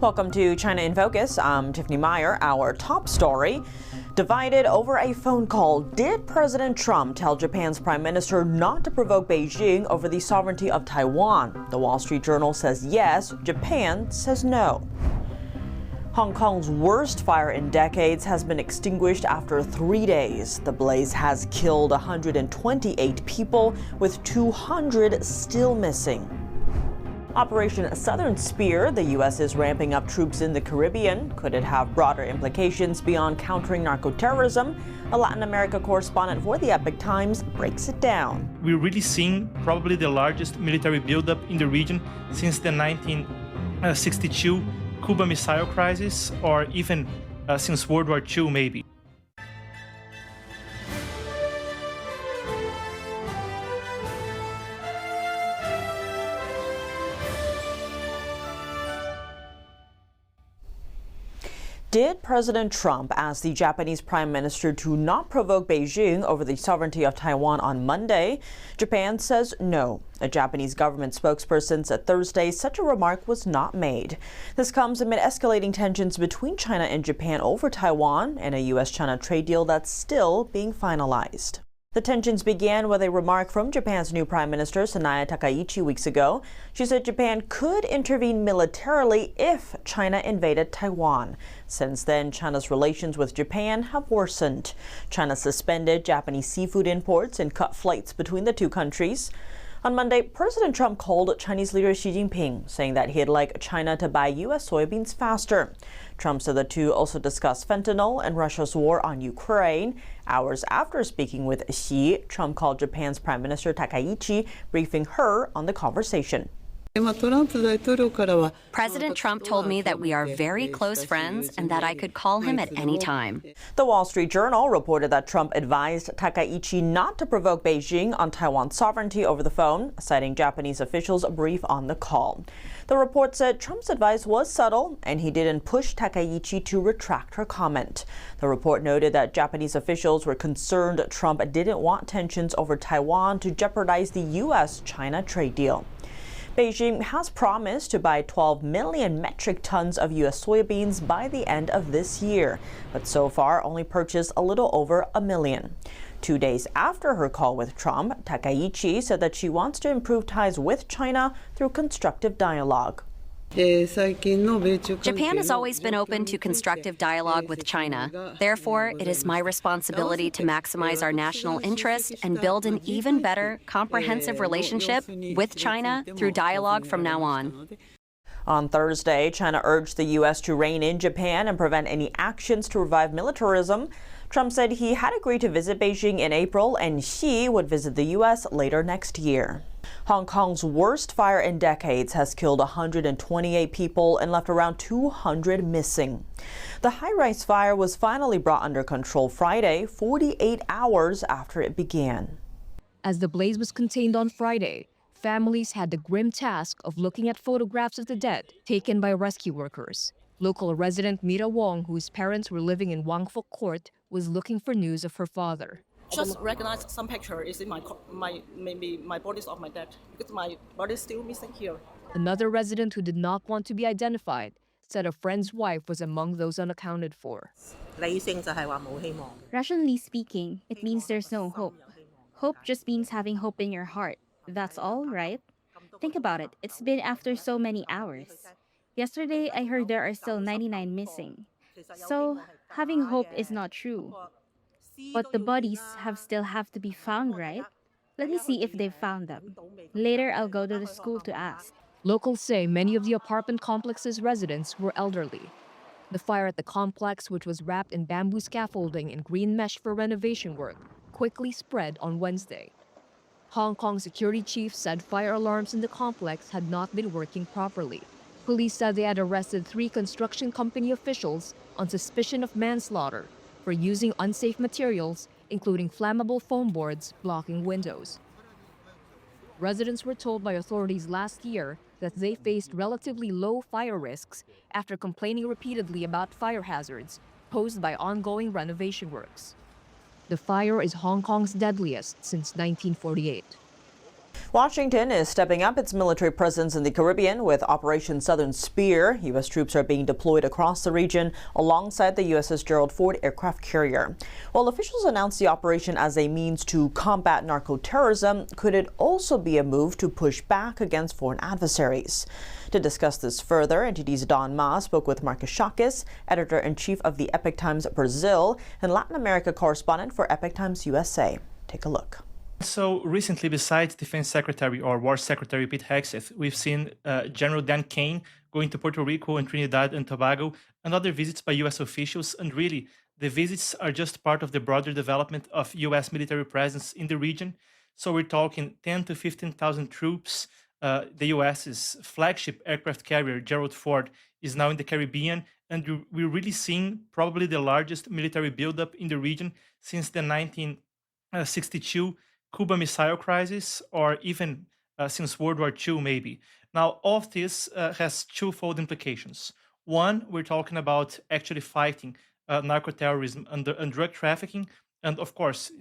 Welcome to China in Focus. I'm Tiffany Meyer. Our top story, divided over a phone call. Did President Trump tell Japan's Prime Minister not to provoke Beijing over the sovereignty of Taiwan? The Wall Street Journal says yes, Japan says no. Hong Kong's worst fire in decades has been extinguished after 3 days. The blaze has killed 128 people, with 200 still missing. Operation Southern Spear, the U.S. is ramping up troops in the Caribbean. Could it have broader implications beyond countering narco-terrorism? A Latin America correspondent for the Epoch Times breaks it down. We're really seeing probably the largest military buildup in the region since the 1962 Cuba Missile Crisis, or even since World War II, maybe. Did President Trump ask the Japanese Prime Minister to not provoke Beijing over the sovereignty of Taiwan on Monday? Japan says no. A Japanese government spokesperson said Thursday such a remark was not made. This comes amid escalating tensions between China and Japan over Taiwan and a U.S.-China trade deal that's still being finalized. The tensions began with a remark from Japan's new Prime Minister, Sanaya Takaichi, weeks ago. She said Japan could intervene militarily if China invaded Taiwan. Since then, China's relations with Japan have worsened. China suspended Japanese seafood imports and cut flights between the two countries. On Monday, President Trump called Chinese leader Xi Jinping, saying that he'd like China to buy U.S. soybeans faster. Trump said the two also discussed fentanyl and Russia's war on Ukraine. Hours after speaking with Xi, Trump called Japan's Prime Minister Takaichi, briefing her on the conversation. President Trump told me that we are very close friends and that I could call him at any time. The Wall Street Journal reported that Trump advised Takaichi not to provoke Beijing on Taiwan's sovereignty over the phone, citing Japanese officials' brief on the call. The report said Trump's advice was subtle and he didn't push Takaichi to retract her comment. The report noted that Japanese officials were concerned Trump didn't want tensions over Taiwan to jeopardize the U.S.-China trade deal. Beijing has promised to buy 12 million metric tons of U.S. soybeans by the end of this year, but so far only purchased a little over 1 million. 2 days after her call with Trump, Takaichi said that she wants to improve ties with China through constructive dialogue. Japan has always been open to constructive dialogue with China. Therefore, it is my responsibility to maximize our national interest and build an even better, comprehensive relationship with China through dialogue from now on. On Thursday, China urged the U.S. to rein in Japan and prevent any actions to revive militarism. Trump said he had agreed to visit Beijing in April and Xi would visit the U.S. later next year. Hong Kong's worst fire in decades has killed 128 people and left around 200 missing. The high-rise fire was finally brought under control Friday, 48 hours after it began. As the blaze was contained on Friday, families had the grim task of looking at photographs of the dead taken by rescue workers. Local resident Mira Wong, whose parents were living in Wang Fuk Court, was looking for news of her father. Just recognize some picture is in maybe my body's of my dad, because my body is still missing here. Another resident who did not want to be identified said a friend's wife was among those unaccounted for. Rationally speaking, it means there's no hope. Hope just means having hope in your heart. That's all, right? Think about it. It's been after so many hours. Yesterday, I heard there are still 99 missing. So, having hope is not true. But the bodies still have to be found, right? Let me see if they've found them. Later, I'll go to the school to ask. Locals say many of the apartment complex's residents were elderly. The fire at the complex, which was wrapped in bamboo scaffolding and green mesh for renovation work, quickly spread on Wednesday. Hong Kong security chief said fire alarms in the complex had not been working properly. Police said they had arrested 3 construction company officials on suspicion of manslaughter for using unsafe materials, including flammable foam boards blocking windows. Residents were told by authorities last year that they faced relatively low fire risks after complaining repeatedly about fire hazards posed by ongoing renovation works. The fire is Hong Kong's deadliest since 1948. Washington is stepping up its military presence in the Caribbean with Operation Southern Spear. U.S. troops are being deployed across the region alongside the USS Gerald Ford aircraft carrier. While officials announced the operation as a means to combat narco-terrorism, could it also be a move to push back against foreign adversaries? To discuss this further, NTD's Don Ma spoke with Marcus Shakis, editor-in-chief of the Epoch Times Brazil and Latin America correspondent for Epoch Times USA. Take a look. So recently, besides Defense Secretary or War Secretary Pete Hegseth, we've seen General Dan Kane going to Puerto Rico and Trinidad and Tobago, and other visits by U.S. officials. And really, the visits are just part of the broader development of U.S. military presence in the region. So we're talking 10 to 15,000 troops. The U.S.'s flagship aircraft carrier, Gerald Ford, is now in the Caribbean, and we're really seeing probably the largest military buildup in the region since the 1962 Cuba Missile Crisis, or even since World War II, maybe. Now, all of this has twofold implications. One, we're talking about actually fighting narco-terrorism and drug trafficking. And of course,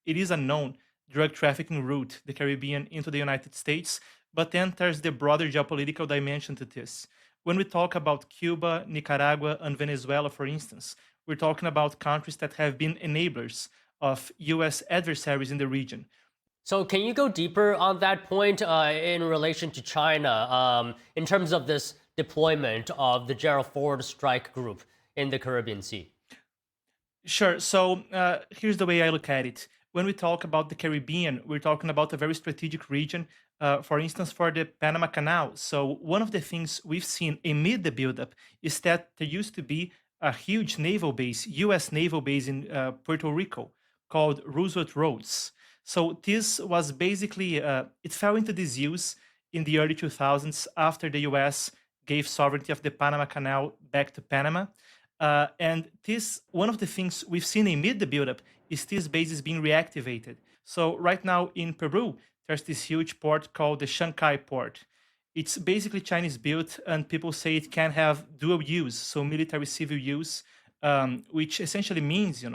it is a known drug trafficking route, the Caribbean into the United States. But then there's the broader geopolitical dimension to this. When we talk about Cuba, Nicaragua, and Venezuela, for instance, we're talking about countries that have been enablers of U.S. adversaries in the region. So can you go deeper on that point in relation to China in terms of this deployment of the Gerald Ford strike group in the Caribbean Sea? Sure. So here's the way I look at it. When we talk about the Caribbean, we're talking about a very strategic region, for instance, for the Panama Canal. So one of the things we've seen amid the buildup is that there used to be a huge naval base, U.S. naval base in Puerto Rico called Roosevelt Roads. So this was basically, it fell into disuse in the early 2000s after the U.S. gave sovereignty of the Panama Canal back to Panama. And this, one of the things we've seen amid the buildup is this base is being reactivated. So right now in Peru, there's this huge port called the Chancay port. It's basically Chinese built, and people say it can have dual use, so military civil use, which essentially means,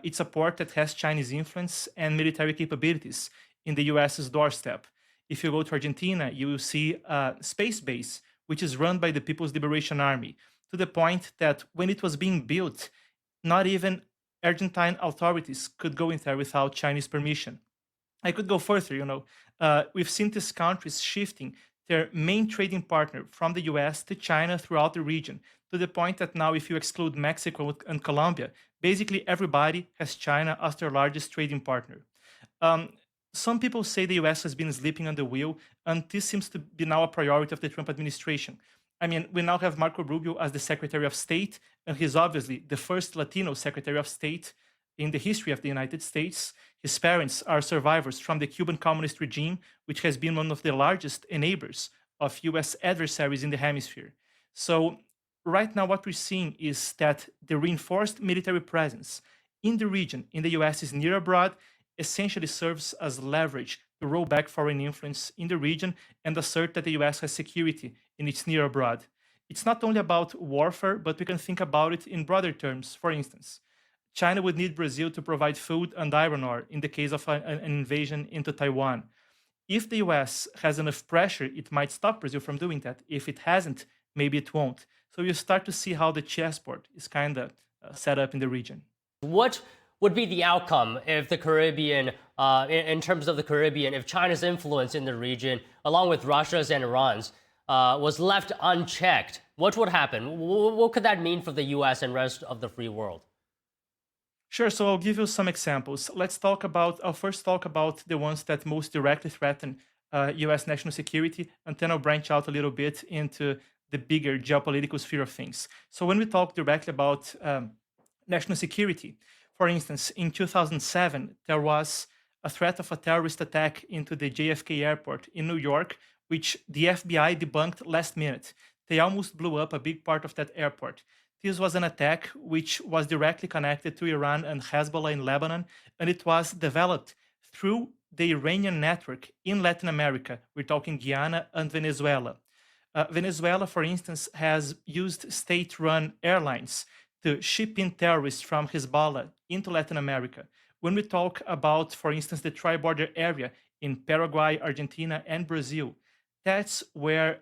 it's a port that has Chinese influence and military capabilities in the US's doorstep. If you go to Argentina, you will see a space base, which is run by the People's Liberation Army, to the point that when it was being built, not even Argentine authorities could go in there without Chinese permission. I could go further, we've seen these countries shifting their main trading partner from the US to China throughout the region, to the point that now if you exclude Mexico and Colombia, basically everybody has China as their largest trading partner. Some people say the US has been sleeping on the wheel, and this seems to be now a priority of the Trump administration. I mean, we now have Marco Rubio as the Secretary of State, and he's obviously the first Latino Secretary of State in the history of the United States. His parents are survivors from the Cuban Communist regime, which has been one of the largest enablers of US adversaries in the hemisphere. So right now what we're seeing is that the reinforced military presence in the region, in the US's near abroad, essentially serves as leverage to roll back foreign influence in the region and assert that the US has security in its near abroad. It's not only about warfare, but we can think about it in broader terms. For instance, China would need Brazil to provide food and iron ore in the case of an invasion into Taiwan. If the US has enough pressure, it might stop Brazil from doing that. If it hasn't, maybe it won't. So you start to see how the chessboard is kind of set up in the region. What would be the outcome if the Caribbean, in terms of the Caribbean, if China's influence in the region, along with Russia's and Iran's, was left unchecked? What would happen? What could that mean for the US and rest of the free world? Sure, so I'll give you some examples. I'll first talk about the ones that most directly threaten US national security, and then I'll branch out a little bit into the bigger geopolitical sphere of things. So when we talk directly about national security, for instance, in 2007, there was a threat of a terrorist attack into the JFK airport in New York, which the FBI debunked last minute. They almost blew up a big part of that airport. This was an attack which was directly connected to Iran and Hezbollah in Lebanon, and it was developed through the Iranian network in Latin America. We're talking Guyana and Venezuela. Venezuela, for instance, has used state-run airlines to ship in terrorists from Hezbollah into Latin America. When we talk about, for instance, the tri-border area in Paraguay, Argentina, and Brazil. That's where,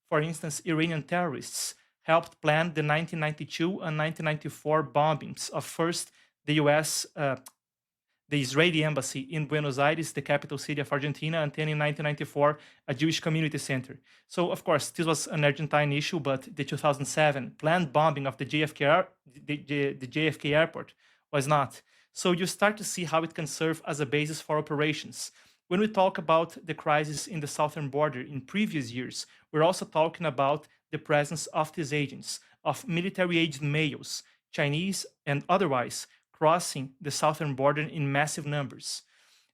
for instance, Iranian terrorists helped plan the 1992 and 1994 bombings of first the US, the Israeli embassy in Buenos Aires, the capital city of Argentina, and then in 1994, a Jewish community center. So, of course, this was an Argentine issue, but the 2007 planned bombing of the JFK airport was not. So you start to see how it can serve as a basis for operations. When we talk about the crisis in the southern border in previous years, we're also talking about the presence of these agents, of military-aged males, Chinese and otherwise, crossing the southern border in massive numbers.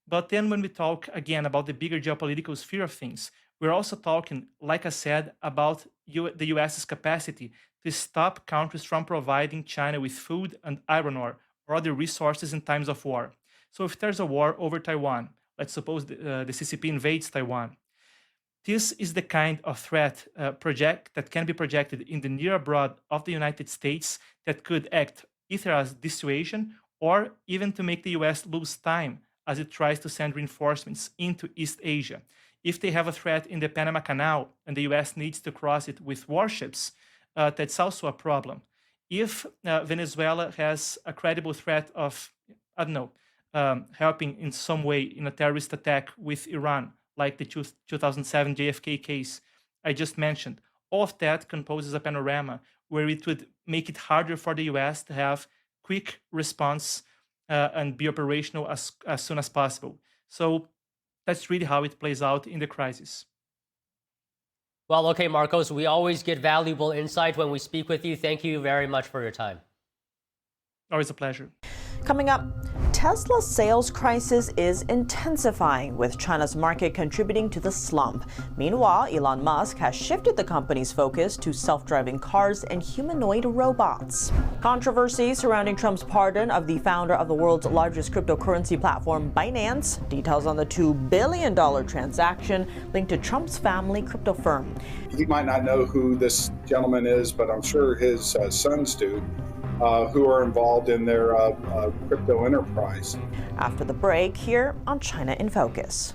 But then when we talk again about the bigger geopolitical sphere of things, we're also talking, like I said, about the US's capacity to stop countries from providing China with food and iron ore or other resources in times of war. So if there's a war over Taiwan, let's suppose the CCP invades Taiwan, this is the kind of threat that can be projected in the near abroad of the United States that could act either as dissuasion or even to make the US lose time as it tries to send reinforcements into East Asia. If they have a threat in the Panama Canal and the US needs to cross it with warships, that's also a problem. If Venezuela has a credible threat of, helping in some way in a terrorist attack with Iran, like the 2007 JFK case I just mentioned, all of that composes a panorama where it would make it harder for the US to have quick response and be operational as soon as possible. So that's really how it plays out in the crisis. Well, okay, Marcos, we always get valuable insight when we speak with you. Thank you very much for your time. Always a pleasure. Coming up, Tesla's sales crisis is intensifying, with China's market contributing to the slump. Meanwhile, Elon Musk has shifted the company's focus to self-driving cars and humanoid robots. Controversy surrounding Trump's pardon of the founder of the world's largest cryptocurrency platform, Binance. Details on the $2 billion transaction linked to Trump's family crypto firm. He might not know who this gentleman is, but I'm sure his sons do. Who are involved in their crypto enterprise. After the break, here on China in Focus.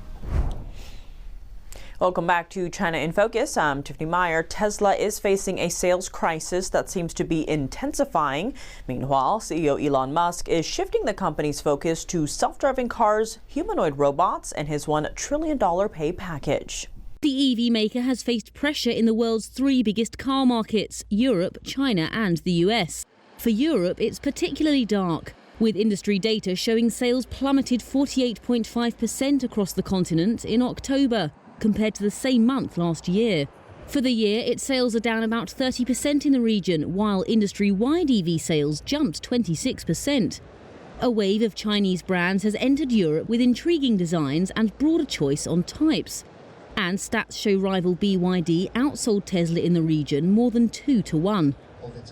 Welcome back to China in Focus. I'm Tiffany Meyer. Tesla is facing a sales crisis that seems to be intensifying. Meanwhile, CEO Elon Musk is shifting the company's focus to self-driving cars, humanoid robots, and his $1 trillion pay package. The EV maker has faced pressure in the world's three biggest car markets, Europe, China, and the US. For Europe, it's particularly dark, with industry data showing sales plummeted 48.5% across the continent in October, compared to the same month last year. For the year, its sales are down about 30% in the region, while industry-wide EV sales jumped 26%. A wave of Chinese brands has entered Europe with intriguing designs and broader choice on types. And stats show rival BYD outsold Tesla in the region more than 2-1.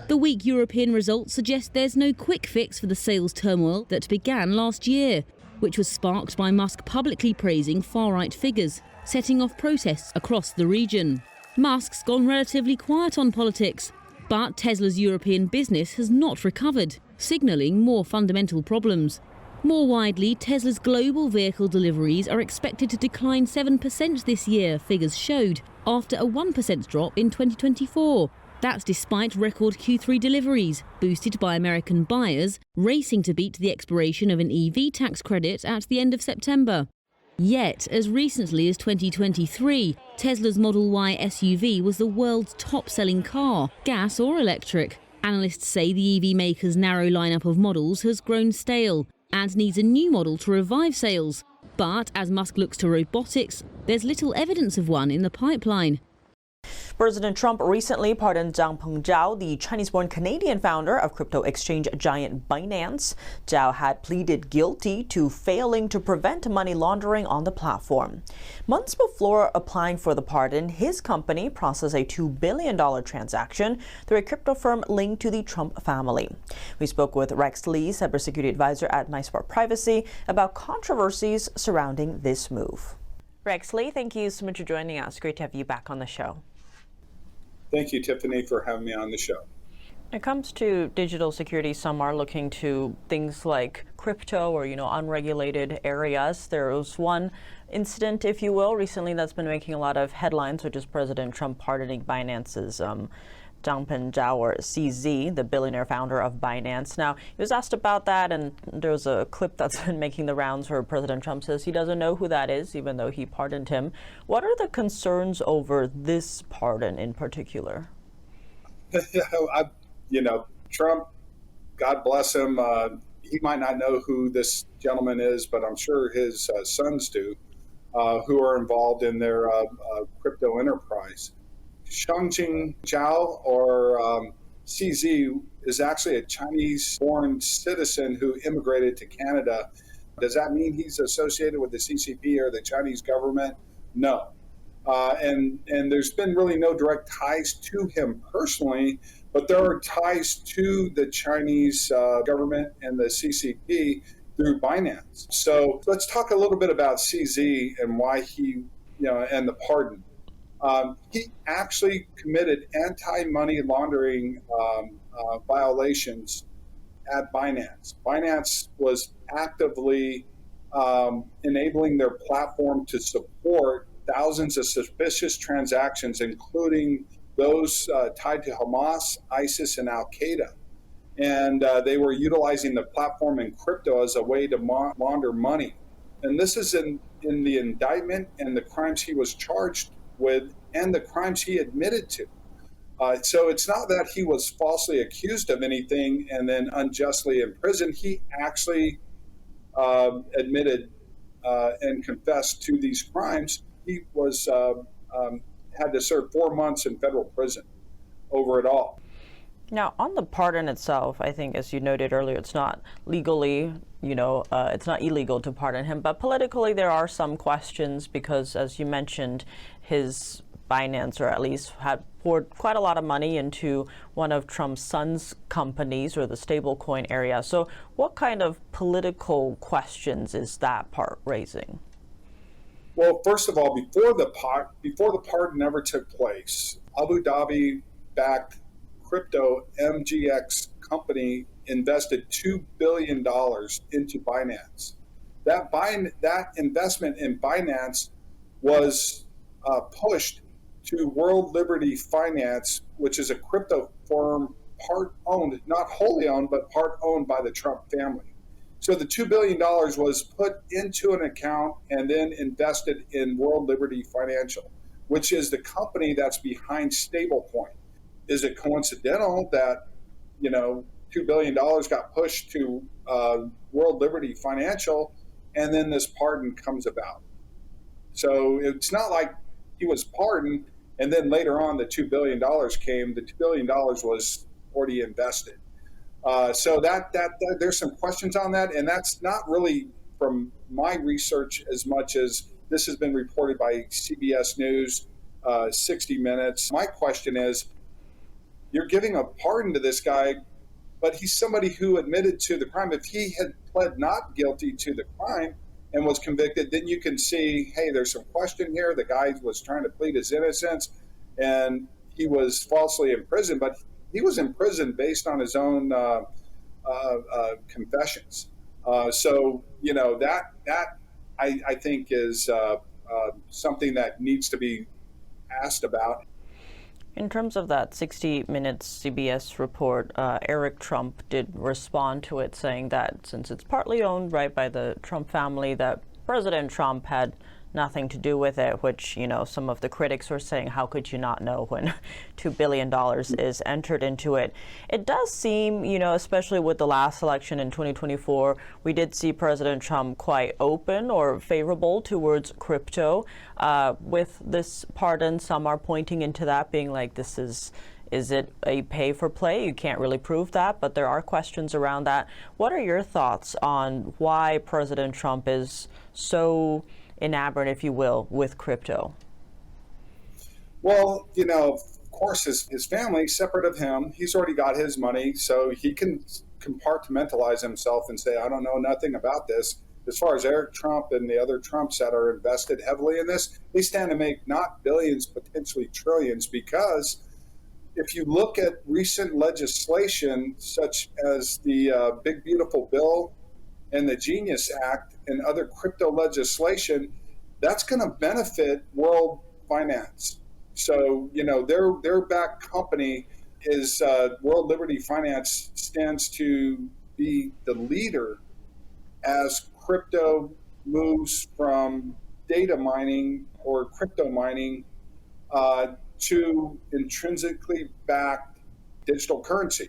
The weak European results suggest there's no quick fix for the sales turmoil that began last year, which was sparked by Musk publicly praising far-right figures, setting off protests across the region. Musk's gone relatively quiet on politics, but Tesla's European business has not recovered, signalling more fundamental problems. More widely, Tesla's global vehicle deliveries are expected to decline 7% this year, figures showed, after a 1% drop in 2024. That's despite record Q3 deliveries, boosted by American buyers racing to beat the expiration of an EV tax credit at the end of September. Yet, as recently as 2023, Tesla's Model Y SUV was the world's top-selling car, gas or electric. Analysts say the EV maker's narrow lineup of models has grown stale and needs a new model to revive sales. But as Musk looks to robotics, there's little evidence of one in the pipeline. President Trump recently pardoned Zhang Pengzhao, the Chinese-born Canadian founder of crypto exchange giant Binance. Zhao had pleaded guilty to failing to prevent money laundering on the platform. Months before applying for the pardon, his company processed a $2 billion transaction through a crypto firm linked to the Trump family. We spoke with Rex Lee, cybersecurity advisor at MySmart Privacy, about controversies surrounding this move. Rex Lee, thank you so much for joining us. Great to have you back on the show. Thank you, Tiffany, for having me on the show. When it comes to digital security, some are looking to things like crypto or, unregulated areas. There was one incident, if you will, recently that's been making a lot of headlines, which is President Trump pardoning Binance's Changpeng Zhao, or CZ, the billionaire founder of Binance. Now, he was asked about that, and there was a clip that's been making the rounds where President Trump says he doesn't know who that is, even though he pardoned him. What are the concerns over this pardon in particular? Trump, God bless him, he might not know who this gentleman is, but I'm sure his sons do, who are involved in their crypto enterprise. Changpeng Zhao, or CZ, is actually a Chinese-born citizen who immigrated to Canada. Does that mean he's associated with the CCP or the Chinese government? No. And there's been really no direct ties to him personally, but there are ties to the Chinese government and the CCP through Binance. So let's talk a little bit about CZ and why he, and the pardon. He actually committed anti-money laundering violations at Binance. Binance was actively enabling their platform to support thousands of suspicious transactions, including those tied to Hamas, ISIS, and Al-Qaeda. And they were utilizing the platform in crypto as a way to launder money. And this is in the indictment and the crimes he was charged with and the crimes he admitted to. So it's not that he was falsely accused of anything and then unjustly imprisoned. He actually admitted and confessed to these crimes. He was had to serve 4 months in federal prison over it all. Now, on the pardon itself, I think, as you noted earlier, it's not legally, it's not illegal to pardon him. But politically, there are some questions because, as you mentioned, his Binance, or at least had poured quite a lot of money into one of Trump's son's companies, or the stablecoin area. So what kind of political questions is that part raising? Well, first of all, before the pardon ever took place, Abu Dhabi-backed crypto MGX company invested $2 billion into Binance. That investment in Binance was pushed to World Liberty Finance, which is a crypto firm part owned, not wholly owned, but part owned by the Trump family. So the $2 billion was put into an account and then invested in World Liberty Financial, which is the company that's behind stablecoin. Is it coincidental that, $2 billion got pushed to World Liberty Financial and then this pardon comes about? So it's not like he was pardoned and then later on the $2 billion came. The $2 billion was already invested. So that there's some questions on that, and that's not really from my research as much as this has been reported by CBS News, 60 Minutes. My question is, you're giving a pardon to this guy, but he's somebody who admitted to the crime. If he had pled not guilty to the crime and was convicted, then you can see, hey, there's some question here. The guy was trying to plead his innocence, and he was falsely imprisoned, but he was imprisoned based on his own confessions. So that I think is something that needs to be asked about. In terms of that 60 Minutes CBS report, Eric Trump did respond to it, saying that since it's partly owned by the Trump family, that President Trump had nothing to do with it, which, some of the critics were saying, how could you not know when $2 billion is entered into it? It does seem, especially with the last election in 2024, we did see President Trump quite open or favorable towards crypto. With this pardon, some are pointing into that, being like, is it a pay for play? You can't really prove that, but there are questions around that. What are your thoughts on why President Trump is so enamored, if you will, with crypto? Well, of course, his family, separate of him, he's already got his money, so he can compartmentalize himself and say, I don't know nothing about this. As far as Eric Trump and the other Trumps that are invested heavily in this, they stand to make not billions, potentially trillions, because if you look at recent legislation, such as the Big Beautiful Bill and the Genius Act and other crypto legislation, that's going to benefit world finance. So, their back company is World Liberty Finance, stands to be the leader as crypto moves from data mining or crypto mining to intrinsically backed digital currency.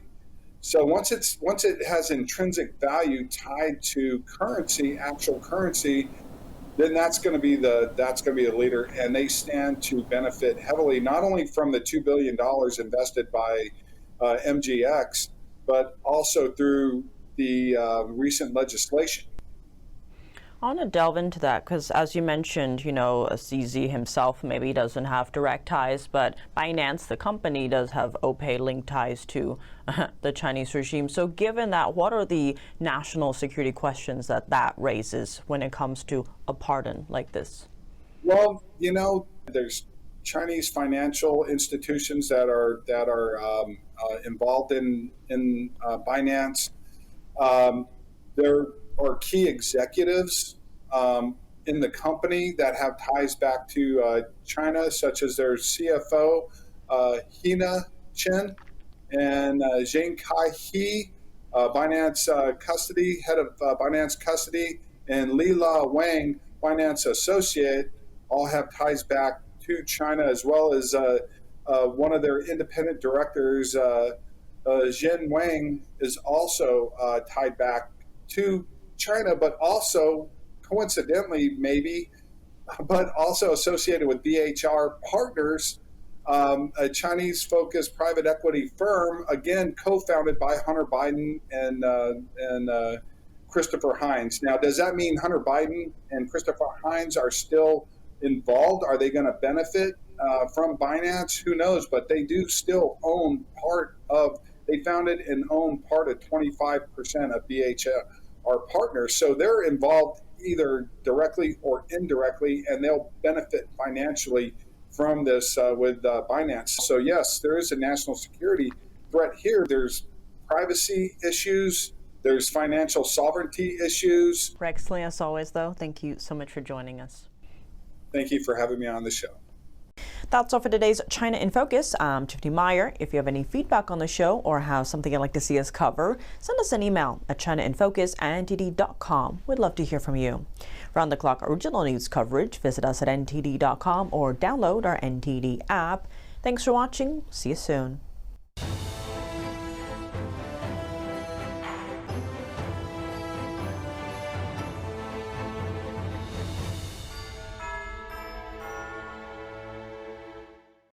So once it has intrinsic value tied to currency, actual currency, then that's going to be the leader, and they stand to benefit heavily not only from the $2 billion invested by MGX, but also through the recent legislation. I want to delve into that because, as you mentioned, CZ himself maybe doesn't have direct ties, but Binance, the company, does have OPay-linked ties to the Chinese regime. So given that, what are the national security questions that raises when it comes to a pardon like this? Well, there's Chinese financial institutions that are involved in Binance. There are key executives in the company that have ties back to China, such as their CFO, Hina Chen, and Zheng Kai-he, Binance custody, head of Binance custody, and Lila Wang, Binance associate, all have ties back to China, as well as one of their independent directors, Zhen Wang, is also tied back to China, but also coincidentally maybe, but also associated with BHR Partners, a Chinese-focused private equity firm, again co-founded by Hunter Biden and Christopher Hines. Now, does that mean Hunter Biden and Christopher Hines are still involved? Are they going to benefit from Binance? Who knows? But they do still own they founded and own part of 25% of BHR Partners. So they're involved either directly or indirectly, and they'll benefit financially from this with Binance. So yes, there is a national security threat here. There's privacy issues. There's financial sovereignty issues. Rexley, as always, though, thank you so much for joining us. Thank you for having me on the show. That's all for today's China in Focus. I'm Tiffany Meyer. If you have any feedback on the show or have something you'd like to see us cover, send us an email at chinainfocus@ntd.com. We'd love to hear from you. Round-the-clock original news coverage, visit us at ntd.com or download our NTD app. Thanks for watching. See you soon.